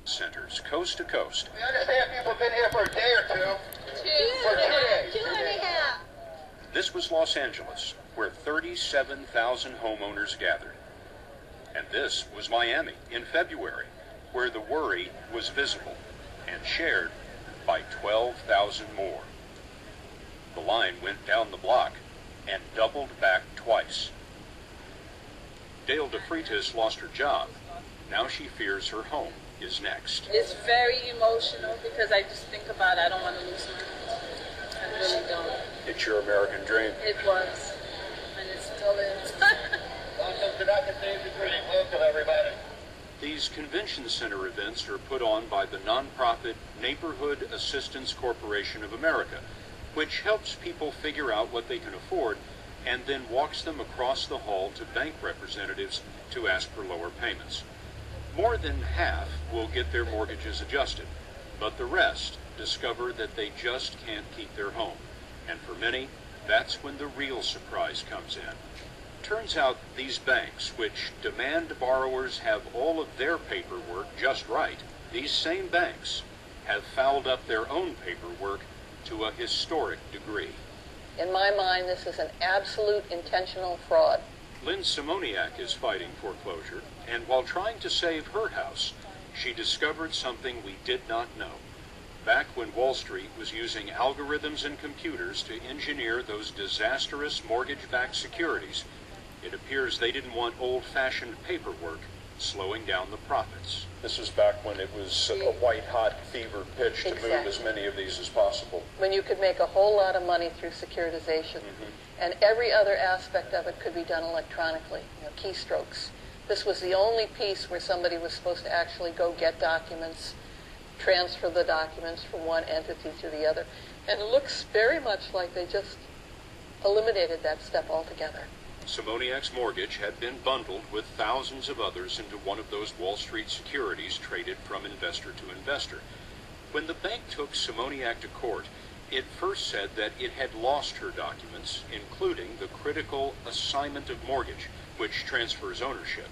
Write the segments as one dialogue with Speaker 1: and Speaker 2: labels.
Speaker 1: centers coast to coast.
Speaker 2: We understand people have been here for a day or two. For 2 days.
Speaker 3: 2.5.
Speaker 1: This was Los Angeles, where 37,000 homeowners gathered. And this was Miami in February, where the worry was visible and shared by 12,000 more. The line went down the block and doubled back twice. Dale DeFreitas lost her job. Now she fears her home is next.
Speaker 4: It's very emotional because I just think about I don't want to lose my home. I really don't.
Speaker 1: It's your American dream.
Speaker 4: It was, and it still is.
Speaker 2: Welcome to Not Contained the Dream. Welcome, everybody.
Speaker 1: These convention center events are put on by the nonprofit Neighborhood Assistance Corporation of America, which helps people figure out what they can afford and then walks them across the hall to bank representatives to ask for lower payments. More than half will get their mortgages adjusted, but the rest discover that they just can't keep their home. And for many, that's when the real surprise comes in. Turns out these banks, which demand borrowers have all of their paperwork just right, these same banks have fouled up their own paperwork to a historic degree.
Speaker 3: In my mind, this is an absolute intentional fraud.
Speaker 1: Lynn Simoniak is fighting foreclosure, and while trying to save her house, she discovered something we did not know. Back when Wall Street was using algorithms and computers to engineer those disastrous mortgage-backed securities, it appears they didn't want old-fashioned paperwork slowing down the profits. This was back when it was a white-hot fever pitch to move as many of these as possible.
Speaker 3: When you could make a whole lot of money through securitization, and every other aspect of it could be done electronically, keystrokes. This was the only piece where somebody was supposed to actually go get documents, transfer the documents from one entity to the other. And it looks very much like they just eliminated that step altogether.
Speaker 1: Simoniak's mortgage had been bundled with thousands of others into one of those Wall Street securities traded from investor to investor. When the bank took Simoniak to court, it first said that it had lost her documents, including the critical assignment of mortgage, which transfers ownership.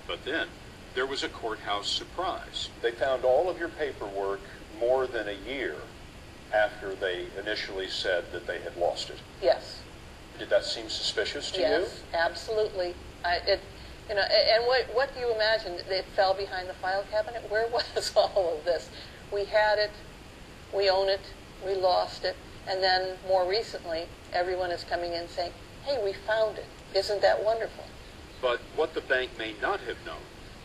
Speaker 1: But then there was a courthouse surprise. They found all of your paperwork more than a year after they initially said that they had lost it.
Speaker 3: Yes.
Speaker 1: Did that seem suspicious to you?
Speaker 3: Yes, absolutely. And what do you imagine? It fell behind the file cabinet? Where was all of this? We had it, we own it, we lost it, and then more recently, everyone is coming in saying, hey, we found it. Isn't that wonderful?
Speaker 1: But what the bank may not have known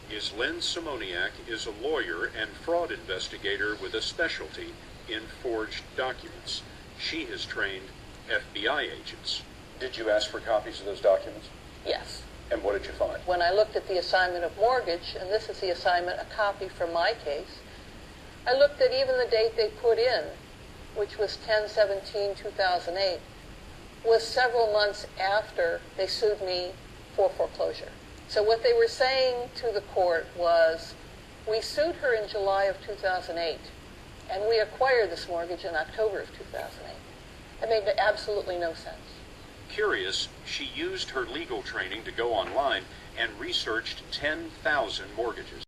Speaker 1: is Lynn Simoniak is a lawyer and fraud investigator with a specialty in forged documents. She has trained FBI agents. Did you ask for copies of those documents?
Speaker 3: Yes.
Speaker 1: And what did you find?
Speaker 3: When I looked at the assignment of mortgage, and this is the assignment, a copy from my case, I looked at even the date they put in, which was 10/17/2008, was several months after they sued me for foreclosure. So what they were saying to the court was, we sued her in July of 2008, and we acquired this mortgage in October of 2008. It made absolutely no sense.
Speaker 1: Curious, she used her legal training to go online and researched 10,000 mortgages.